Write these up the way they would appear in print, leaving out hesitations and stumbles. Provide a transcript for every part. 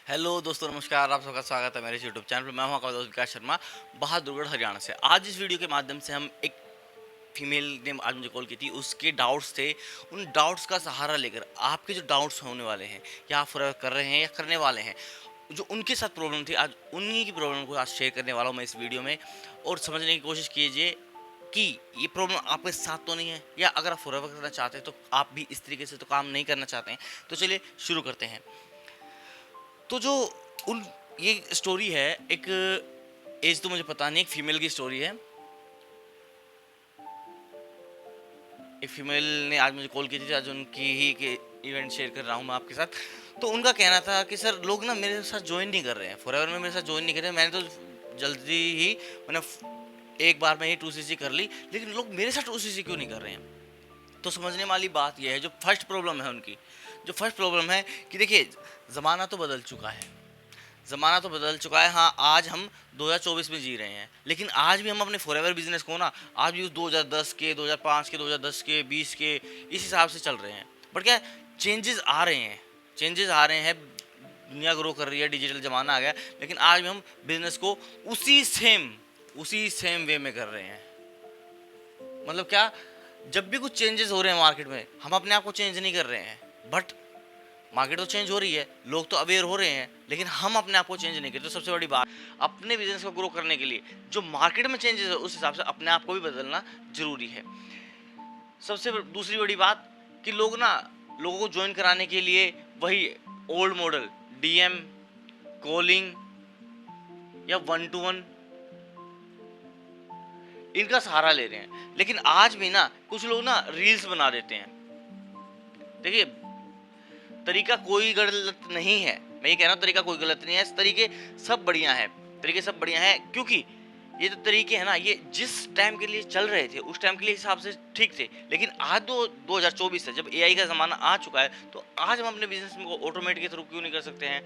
Hello दोस्तों, नमस्कार। आप सबका स्वागत है मेरे यूट्यूब चैनल पर। मैं हूं आपका दोस्त विकास शर्मा, बहादुरगढ़ हरियाणा से। आज इस वीडियो के माध्यम से हम एक फीमेल ने आज मुझे कॉल की थी, उसके डाउट्स थे। उन डाउट्स का सहारा लेकर आपके जो डाउट्स होने वाले हैं या आप फॉरएवर कर रहे हैं या करने वाले हैं, जो उनके साथ प्रॉब्लम थी, आज उन्हीं की प्रॉब्लम को आज शेयर करने वाला हूँ मैं इस वीडियो में। और समझने की कोशिश कीजिए कि ये प्रॉब्लम आपके साथ तो नहीं है, या अगर आप फॉरएवर करना चाहते हैं तो आप भी इस तरीके से तो काम नहीं करना चाहते हैं। तो चलिए शुरू करते हैं। तो जो उन ये स्टोरी है, एक एज तो मुझे पता नहीं, एक फीमेल की स्टोरी है। एक फीमेल ने आज मुझे कॉल की थी, आज उनकी ही के इवेंट शेयर कर रहा हूँ मैं आपके साथ। तो उनका कहना था कि सर, लोग ना मेरे साथ ज्वाइन नहीं कर रहे हैं, फॉरएवर में मेरे साथ ज्वाइन नहीं कर रहे हैं। मैंने तो जल्दी ही मैंने एक बार में ही 2cc कर ली, लेकिन लोग मेरे साथ 2cc क्यों नहीं कर रहे हैं। तो समझने वाली बात यह है, जो फर्स्ट प्रॉब्लम है उनकी, जो फर्स्ट प्रॉब्लम है कि देखिए, ज़माना तो बदल चुका है। ज़माना तो बदल चुका है। हाँ, आज हम 2024 में जी रहे हैं, लेकिन आज भी हम अपने फॉरएवर बिजनेस को ना, आज भी उस 2010 के, 2005 के, 2010 के, 20 के इस हिसाब से चल रहे हैं। बट क्या, चेंजेस आ रहे हैं, चेंजेस आ रहे हैं। दुनिया ग्रो कर रही है, डिजिटल ज़माना आ गया, लेकिन आज भी हम बिजनेस को उसी सेम वे में कर रहे हैं। मतलब क्या, जब भी कुछ चेंजेस हो रहे हैं मार्केट में, हम अपने आप को चेंज नहीं कर रहे हैं। बट मार्केट तो चेंज हो रही है, लोग तो अवेयर हो रहे हैं, लेकिन हम अपने आप को चेंज नहीं करते। तो सबसे बड़ी बात, अपने बिजनेस को ग्रो करने के लिए जो मार्केट में चेंजेस है, उस हिसाब से अपने आप को भी बदलना जरूरी है। दूसरी बड़ी बात कि लोग ना, लोगों को ज्वाइन कराने के लिए वही ओल्ड मॉडल डीएम, कॉलिंग या 1-to-1, इनका सहारा ले रहे हैं। लेकिन आज भी ना कुछ लोग ना रील्स बना देते हैं। देखिए, तरीका कोई गलत नहीं है, मैं ये कह रहा हूँ तरीका कोई गलत नहीं है, इस तरीके सब बढ़िया है। तरीके सब बढ़िया है, क्योंकि ये जो तरीके हैं ना, ये जिस टाइम के लिए चल रहे थे उस टाइम के लिए हिसाब से ठीक थे। लेकिन आज 2024 है, जब एआई का ज़माना आ चुका है, तो आज हम अपने बिजनेस में ऑटोमेट के थ्रू क्यों नहीं कर सकते हैं,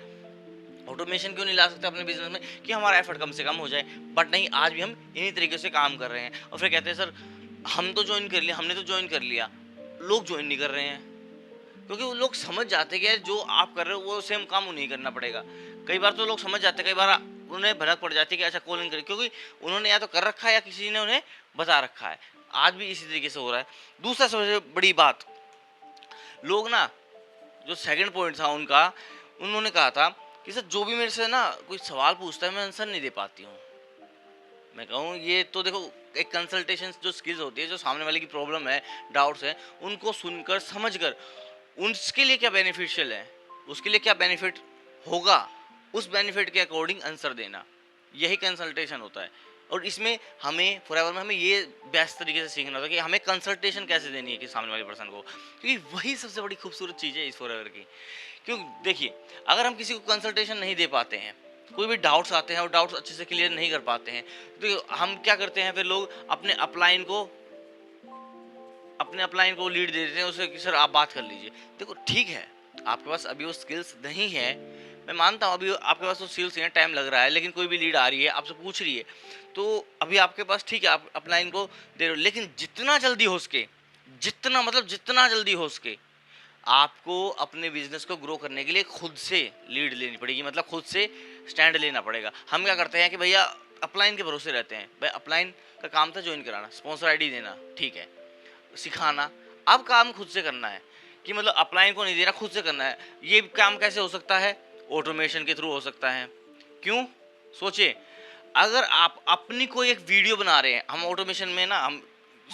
ऑटोमेशन क्यों नहीं ला सकते अपने बिजनेस में, कि हमारा एफर्ट कम से कम हो जाए। बट नहीं, आज भी हम इन्हीं तरीके से काम कर रहे हैं। और फिर कहते हैं सर, हम तो ज्वाइन कर लिया, हमने तो ज्वाइन कर लिया, लोग ज्वाइन नहीं कर रहे हैं। क्योंकि वो लोग समझ जाते हैं कि यार, जो आप कर रहे हो वो सेम काम उन्हें करना पड़ेगा। कई बार तो लोग समझ जाते हैं, कई बार उन्हें भनक पड़ जाती है कि अच्छा कॉलिंग करें, क्योंकि उन्होंने या तो कर रखा है या किसी ने उन्हें बता रखा है। आज भी इसी तरीके से हो रहा है। दूसरा सबसे बड़ी बात, लोग ना, जो सेकंड पॉइंट था उनका, उन्होंने कहा था कि सर, जो भी मेरे से ना कोई सवाल पूछता है, मैं आंसर नहीं दे पाती हूँ। मैं कहूँ, ये तो देखो, एक कंसल्टेशन जो स्किल्स होती है, जो सामने वाले की प्रॉब्लम है, डाउट्स हैं, उनको सुनकर समझकर उसके लिए क्या बेनिफिशियल है, उसके लिए क्या बेनिफिट होगा, उस बेनिफिट के अकॉर्डिंग आंसर देना, यही कंसल्टेशन होता है। और इसमें हमें फॉरएवर में हमें ये बेस्ट तरीके से सीखना होता है कि हमें कंसल्टेशन कैसे देनी है कि सामने वाले पर्सन को, क्योंकि वही सबसे बड़ी खूबसूरत चीज़ है इस फॉरएवर की। क्यों, देखिए, अगर हम किसी को कंसल्टेशन नहीं दे पाते हैं, कोई भी डाउट्स आते हैं और डाउट्स अच्छे से क्लियर नहीं कर पाते हैं, तो हम क्या करते हैं, फिर लोग अपने अपलाइन को लीड दे देते हैं उसे कि सर आप बात कर लीजिए। देखो, ठीक है, आपके पास अभी वो स्किल्स नहीं है, मैं मानता हूँ, अभी आपके पास वो स्किल्स हैं, टाइम लग रहा है, लेकिन कोई भी लीड आ रही है, आपसे पूछ रही है, तो अभी आपके पास ठीक है, आप अपलाइन को दे रहे हो। लेकिन जितना जल्दी हो सके, जितना जल्दी हो सके, आपको अपने बिजनेस को ग्रो करने के लिए खुद से लीड लेनी पड़ेगी, मतलब खुद से स्टैंड लेना पड़ेगा। हम क्या करते हैं कि भैया अपलाइन के भरोसे रहते हैं, भाई अपलाइन का काम था ज्वाइन कराना, स्पॉन्सर आईडी देना, ठीक है, सिखाना। अब काम खुद से करना है, कि मतलब अपलाइन को नहीं दे रहा, खुद से करना है। ये काम कैसे हो सकता है, ऑटोमेशन के थ्रू हो सकता है। क्यों, सोचिए, अगर आप अपनी कोई एक वीडियो बना रहे हैं, हम ऑटोमेशन में ना, हम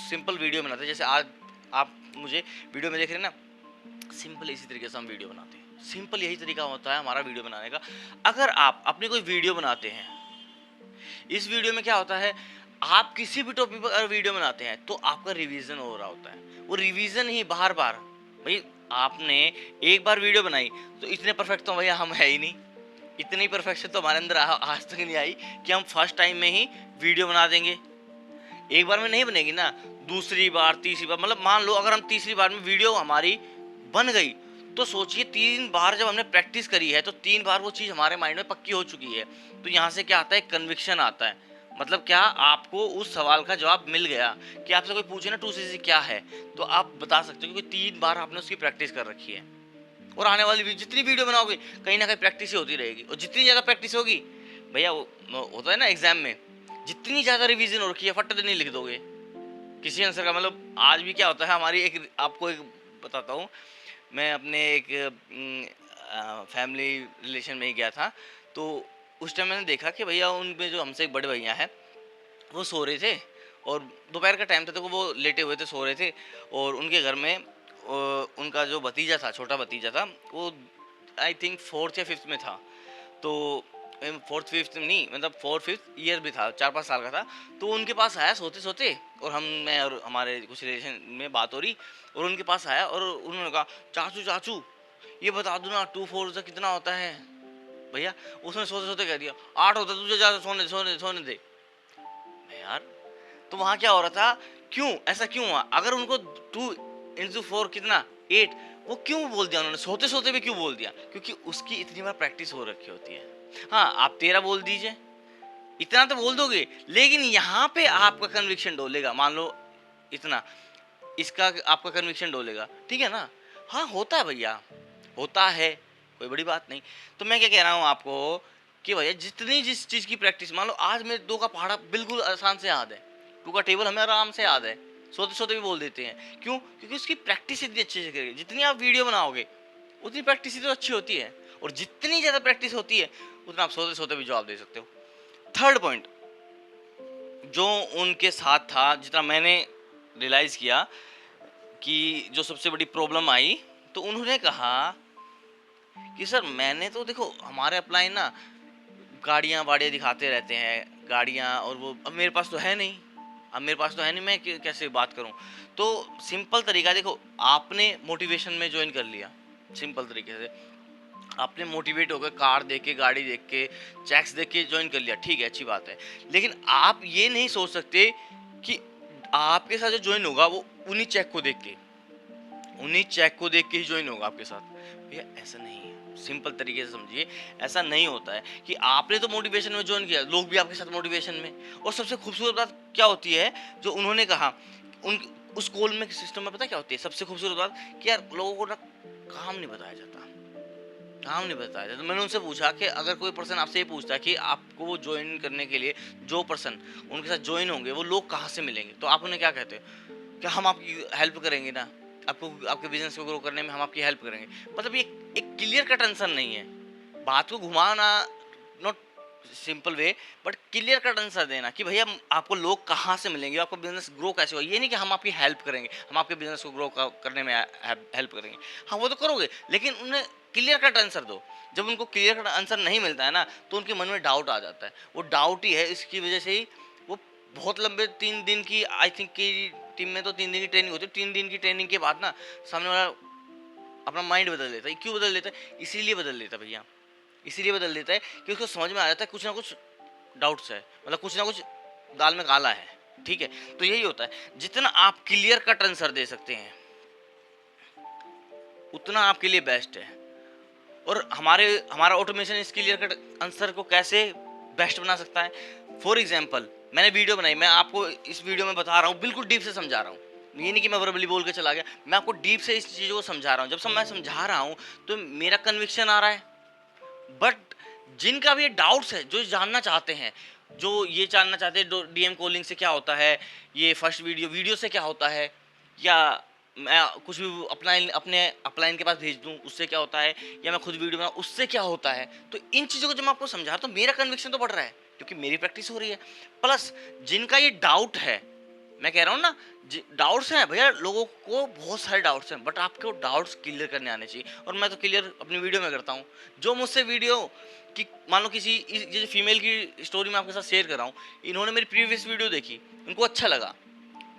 सिंपल वीडियो बनाते हैं, जैसे आज आप मुझे वीडियो में देख रहे हैं ना, सिंपल इसी तरीके से हम वीडियो बनाते हैं, सिंपल यही तरीका होता है हमारा वीडियो बनाने का। अगर आप अपनी कोई वीडियो बनाते हैं, इस वीडियो में क्या होता है, आप किसी भी टॉपिक पर अगर वीडियो बनाते हैं तो आपका रिवीजन हो रहा होता है। वो रिवीजन ही बार बार, भाई आपने एक बार वीडियो बनाई, तो इतने परफेक्ट तो भैया हम है ही नहीं, इतनी परफेक्शन तो हमारे अंदर आज तक नहीं आई कि हम फर्स्ट टाइम में ही वीडियो बना देंगे। एक बार में नहीं बनेगी ना, दूसरी बार, तीसरी बार, मतलब मान लो अगर हम तीसरी बार में वीडियो हमारी बन गई, तो सोचिए 3 बार जब हमने प्रैक्टिस करी है, तो 3 बार वो चीज़ हमारे माइंड में पक्की हो चुकी है। तो यहाँ से क्या आता है, कन्विक्शन आता है। मतलब क्या, आपको उस सवाल का जवाब मिल गया, कि आपसे कोई पूछे ना 2cc क्या है, तो आप बता सकते हो, क्योंकि 3 बार आपने उसकी प्रैक्टिस कर रखी है। और आने वाली भी जितनी वीडियो बनाओगे कहीं ना कहीं प्रैक्टिस ही होती रहेगी, और जितनी ज़्यादा प्रैक्टिस होगी भैया, वो होता है ना एग्जाम में, जितनी ज़्यादा रिवीजन हो रखी है फट नहीं लिख दोगे किसी आंसर का। मतलब आज भी क्या होता है हमारी, एक आपको एक बताता हूँ, मैं अपने एक फैमिली रिलेशन में ही गया था, तो उस टाइम मैंने देखा कि भैया उनमें जो हमसे एक बड़े भैया हैं वो सो रहे थे, और दोपहर का टाइम था, तो वो लेटे हुए थे, सो रहे थे, और उनके घर में उनका जो भतीजा था, छोटा भतीजा था, वो आई थिंक 4th या 5th में था, तो 4th 5th नहीं, मतलब 4th 5th ईयर भी था, 4-5 साल का था। तो उनके पास आया सोते सोते, और मैं और हमारे कुछ रिलेशन में बात हो रही, और उनके पास आया और उन्होंने कहा, चाचू चाचू ये बता दो ना 2 4 से कितना होता है। भैया उसने सोते सोते कह दिया 8 होता है, तुझे जा सोने सोने सोने दे। यार तो वहां क्या हो रहा था, क्यों ऐसा क्यों हुआ? अगर उनको 2 into 4 कितना 8, वो क्यों बोल दिया उन्होंने, सोते सोते भी क्यों बोल दिया? क्योंकि उसकी इतनी बार प्रैक्टिस हो रखी होती है। हाँ आप 13 बोल दीजिए, इतना तो बोल दोगे, लेकिन यहाँ पे आपका कन्विक्शन डोलेगा, मान लो इतना, इसका आपका कन्विक्शन डोलेगा, ठीक है ना। हाँ होता है भैया, होता है, कोई बड़ी बात नहीं। तो मैं क्या कह रहा हूँ आपको कि भैया जितनी जिस चीज़ की प्रैक्टिस, मान लो आज मेरे 2 का पहाड़ा बिल्कुल आसान से याद है, 2 का टेबल हमें आराम से याद है, सोते सोते भी बोल देते हैं, क्यों? क्योंकि उसकी प्रैक्टिस इतनी अच्छे से करेगी। जितनी आप वीडियो बनाओगे उतनी प्रैक्टिस ही तो अच्छी होती है, और जितनी ज़्यादा प्रैक्टिस होती है उतना आप सोते सोते भी जवाब दे सकते हो। थर्ड पॉइंट जो उनके साथ था, जितना मैंने रियलाइज़ किया कि जो सबसे बड़ी प्रॉब्लम आई, तो उन्होंने कहा कि सर मैंने तो देखो हमारे अपलाइन ना गाड़ियाँ वाड़ियाँ दिखाते रहते हैं, गाड़ियाँ, और वो अब मेरे पास तो है नहीं, अब मेरे पास तो है नहीं, मैं कैसे बात करूँ? तो सिंपल तरीका देखो, आपने मोटिवेशन में ज्वाइन कर लिया, सिंपल तरीके से आपने मोटिवेट होकर कार देख के, गाड़ी देख के, चेक्स देख के ज्वाइन कर लिया, ठीक है, अच्छी बात है। लेकिन आप ये नहीं सोच सकते कि आपके साथ जो ज्वाइन होगा वो उन्हीं चेक को देख के, उन्हीं चेक को देख के ही ज्वाइन होगा आपके साथ। भैया ऐसा नहीं है, सिंपल तरीके से समझिए, ऐसा नहीं होता है कि आपने तो मोटिवेशन में ज्वाइन किया, लोग भी आपके साथ मोटिवेशन में। और सबसे खूबसूरत बात क्या होती है जो उन्होंने कहा, उन उस कॉल में सिस्टम में पता क्या होती है सबसे खूबसूरत बात, कि यार लोगों को ना काम नहीं बताया जाता, काम नहीं बताया जाता। तो मैंने उनसे पूछा कि अगर कोई पर्सन आपसे ये पूछता है कि आपको वो ज्वाइन करने के लिए जो पर्सन उनके साथ ज्वाइन होंगे वो लोग कहाँ से मिलेंगे, तो आप उन्हें क्या कहते हो? क्या हम आपकी हेल्प करेंगे ना, आपको आपके बिजनेस को ग्रो करने में हम आपकी हेल्प करेंगे। मतलब ये एक क्लियर कट आंसर नहीं है, बात को घुमाना, not simple way, but clear cut answer देना कि भैया आपको लोग कहाँ से मिलेंगे, आपको बिजनेस ग्रो कैसे होगा। ये नहीं कि हम आपकी हेल्प करेंगे, हम आपके बिजनेस को ग्रो करने में हेल्प करेंगे। हाँ वो तो करोगे, लेकिन उन्हें क्लियर कट आंसर दो। जब उनको क्लियर कट आंसर नहीं मिलता है ना, तो उनके मन में डाउट आ जाता है। वो डाउट ही है, इसकी वजह से ही वो बहुत लंबे 3 दिन की, आई थिंक की टीम में तो 3 दिन की ट्रेनिंग होती है, 3 दिन की ट्रेनिंग के बाद ना सामने वाला अपना माइंड बदल देता है। क्यों बदल देता है? इसीलिए बदल देता है भैया, इसीलिए बदल देता है कि उसको समझ में आ जाता है कुछ ना कुछ डाउट्स है, मतलब कुछ ना कुछ दाल में काला है, ठीक है। तो यही होता है, जितना आप क्लियर कट आंसर दे सकते हैं उतना आपके लिए बेस्ट है। और हमारा ऑटोमेशन इस क्लियर कट आंसर को कैसे बेस्ट बना सकता है? फॉर एग्जाम्पल मैंने वीडियो बनाई, मैं आपको इस वीडियो में बता रहा हूँ, बिल्कुल डीप से समझा रहा हूँ, ये नहीं कि मैं वर्बली बोल के चला गया, मैं आपको डीप से इस चीज़ को समझा रहा हूँ। जब मैं समझा रहा हूँ तो मेरा कन्विक्शन आ रहा है, बट जिनका भी ये डाउट्स है, जो जानना चाहते हैं, जो ये जानना चाहते हैं डीएम कॉलिंग से क्या होता है, ये फर्स्ट वीडियो से क्या होता है, या मैं कुछ भी अपने अपलाइन के पास भेज दूं उससे क्या होता है, या मैं खुद वीडियो बनाऊं उससे क्या होता है, तो इन चीज़ों को जब मैं आपको समझा तो मेरा कन्विक्शन तो बढ़ रहा है, क्योंकि मेरी प्रैक्टिस हो रही है। प्लस जिनका ये डाउट है, मैं कह रहा हूँ ना, डाउट्स हैं भैया, लोगों को बहुत सारे डाउट्स हैं, बट आपको डाउट्स क्लियर करने आने चाहिए। और मैं तो क्लियर अपनी वीडियो में करता हूँ। जो मुझसे वीडियो कि मान लो किसी जैसे फीमेल की स्टोरी मैं आपके साथ शेयर कर रहा हूँ, इन्होंने मेरी प्रीवियस वीडियो देखी, उनको अच्छा लगा,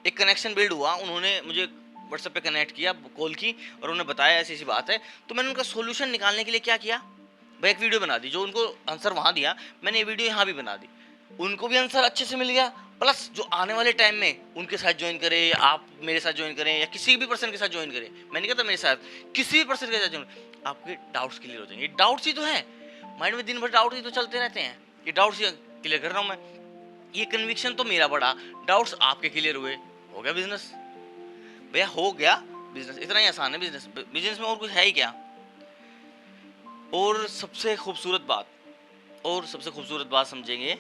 एक कनेक्शन बिल्ड हुआ, उन्होंने मुझे व्हाट्सएप पे कनेक्ट किया, कॉल की, और उन्होंने बताया ऐसी ऐसी बात है। तो मैंने उनका सोल्यूशन निकालने के लिए क्या किया भाई, एक वीडियो बना दी, जो उनको आंसर वहाँ दिया मैंने ये वीडियो यहाँ भी बना दी, उनको भी आंसर अच्छे से मिल गया। प्लस जो आने वाले टाइम में उनके साथ ज्वाइन करें, या आप मेरे साथ ज्वाइन करें, या किसी भी पर्सन के साथ ज्वाइन करें, मैंने नहीं कहता मेरे साथ, किसी भी पर्सन के साथ ज्वाइन, आपके डाउट्स क्लियर हो जाएंगे। डाउट्स ही तो है माइंड में, दिन भर डाउट ही तो चलते रहते हैं, ये डाउट्स क्लियर कर रहा हूँ मैं। ये कन्विक्शन तो मेरा बढ़ा, डाउट्स आपके क्लियर हुए, हो गया बिजनेस भैया, हो गया बिजनेस। इतना ही आसान है बिजनेस, बिजनेस में और कुछ है ही क्या? और सबसे खूबसूरत बात समझेंगे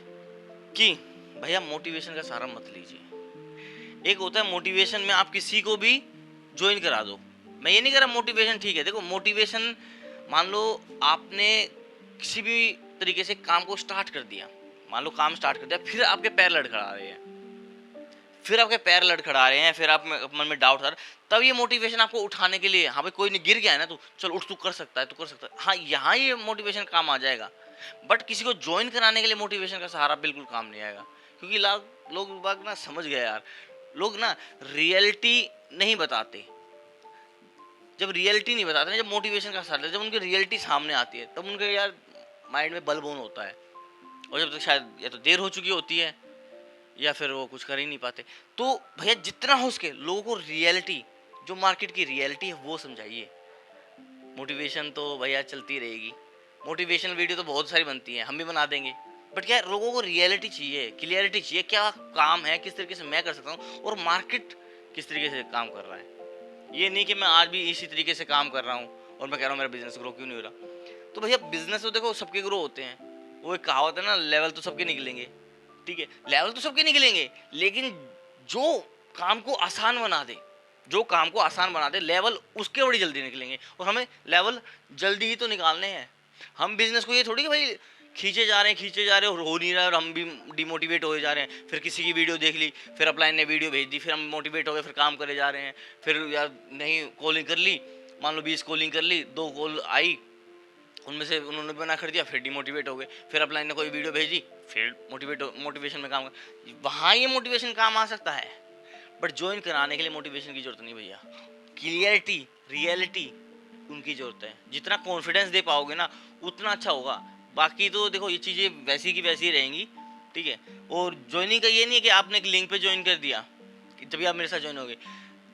कि भैया मोटिवेशन का सहारा मत लीजिए। एक होता है मोटिवेशन में आप किसी को भी ज्वाइन करा दो। मैं ये नहीं कह रहा मोटिवेशन ठीक है, देखो मोटिवेशन, मान लो आपने किसी भी तरीके से काम को स्टार्ट कर दिया, मान लो काम स्टार्ट कर दिया, फिर आपके पैर लड़खड़ा रहे हैं, फिर आप मन में डाउट आ रहा, तब ये मोटिवेशन आपको उठाने के लिए, हाँ भाई कोई नहीं, गिर गया है ना तू, चल उठ, तू कर सकता है, हाँ यहाँ ये मोटिवेशन काम आ जाएगा। बट किसी को ज्वाइन कराने के लिए मोटिवेशन का सहारा बिल्कुल काम नहीं आएगा, क्योंकि लोग बाग ना समझ गए यार, लोग ना रियलिटी नहीं बताते। जब रियलिटी नहीं बताते ना, जब मोटिवेशन का सहारा, जब उनकी रियलिटी सामने आती है, तब उनके यार माइंड में बलबोन होता है, और जब तक शायद या तो देर हो चुकी होती है या फिर वो कुछ कर ही नहीं पाते। तो भैया जितना हो सके लोगों को रियलिटी, जो मार्केट की रियलिटी है वो समझाइए। मोटिवेशन तो भैया चलती रहेगी, मोटिवेशनल वीडियो तो बहुत सारी बनती हैं, हम भी बना देंगे, बट क्या लोगों को रियलिटी चाहिए, क्लियरिटी चाहिए, क्या काम है, किस तरीके से मैं कर सकता हूँ, और मार्केट किस तरीके से काम कर रहा है। ये नहीं कि मैं आज भी इसी तरीके से काम कर रहा हूँ और मैं कह रहा हूँ मेरा बिजनेस ग्रो क्यों नहीं हो रहा। तो भैया बिजनेस तो देखो सबके ग्रो होते हैं, वो एक कहावत है ना, लेवल तो सबके निकलेंगे, ठीक है, लेवल तो सबके निकलेंगे, लेकिन जो काम को आसान बना दे लेवल उसके बड़ी जल्दी निकलेंगे, और हमें लेवल जल्दी ही तो निकालने हैं। हम बिजनेस को ये थोड़ी कि भाई खींचे जा रहे हैं और हो नहीं रहा है, और हम भी डिमोटिवेट हो जा रहे हैं, फिर किसी की वीडियो देख ली, फिर अपलाइन ने वीडियो भेज दी, फिर हम मोटिवेट हो गए, फिर काम करे जा रहे हैं, फिर यार नहीं कॉलिंग कर ली, मान लो 20 कॉलिंग कर ली, 2 कॉल आई, उनमें से उन्होंने मना कर दिया, फिर डिमोटिवेट हो गए, फिर अपलाइन ने कोई वीडियो भेजी, फिर मोटिवेशन में काम कर, वहाँ ये मोटिवेशन काम आ सकता है, बट ज्वाइन कराने के लिए मोटिवेशन की जरूरत नहीं भैया, क्लियरिटी, रियलिटी उनकी जरूरत है। जितना कॉन्फिडेंस दे पाओगे ना उतना अच्छा होगा। बाकी तो देखो ये चीज़ें वैसी की वैसी रहेंगी, ठीक है। और ज्वाइनिंग का ये नहीं है कि आपने एक लिंक पे ज्वाइन कर दिया कि तभी आप मेरे साथ ज्वाइन हो गए।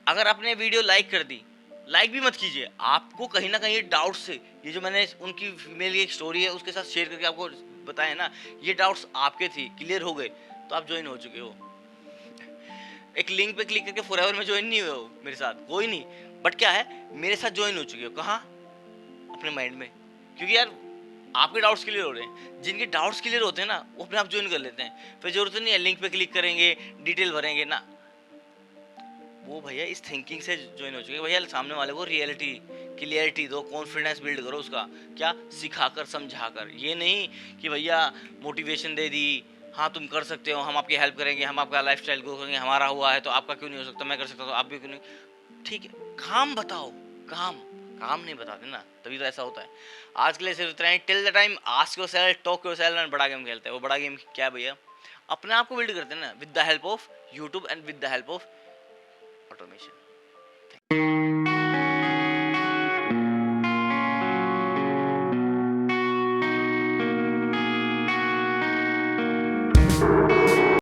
अगर आपने वीडियो लाइक कर दी, लाइक भी मत कीजिए, आपको कहीं ना कहीं डाउट से, ये जो मैंने उनकी फीमेल की एक स्टोरी है उसके साथ शेयर करके आपको बताया ना, ये डाउट्स आपके थे, क्लियर हो गए, तो आप ज्वाइन हो चुके हो। एक लिंक पे क्लिक करके फॉरएवर में ज्वाइन नहीं हुए हो मेरे साथ, कोई नहीं, बट क्या है मेरे साथ ज्वाइन हो चुके हो, कहाँ, अपने माइंड में, क्योंकि यार आपके डाउट्स क्लियर हो रहे हैं। जिनके डाउट्स क्लियर होते हैं ना वो अपने आप ज्वाइन कर लेते हैं, फिर जरूरत नहीं है लिंक पे क्लिक करेंगे, डिटेल भरेंगे ना, वो भैया इस थिंकिंग से ज्वाइन हो चुके हैं। भैया सामने वाले को रियलिटी, क्लियरिटी दो, कॉन्फिडेंस बिल्ड करो उसका, क्या, सिखाकर समझाकर। ये नहीं कि भैया मोटिवेशन दे दी, हाँ तुम कर सकते हो, हम आपकी हेल्प करेंगे, हम आपका लाइफ स्टाइल ग्रो करेंगे, हमारा हुआ है तो आपका क्यों नहीं हो सकता, मैं कर सकता हूँ तो आप भी क्यों नहीं, ठीक है, काम बताओ, काम नहीं बताते ना, तभी तो ऐसा होता है। आज के लिए सिर्फ इतना ही। Till the time ask yourself, talk yourself and बड़ा गेम खेलते हैं। वो बड़ा गेम क्या है भैया, अपने आप को बिल्ड करते हैं ना, with the help of YouTube and with the help of automation.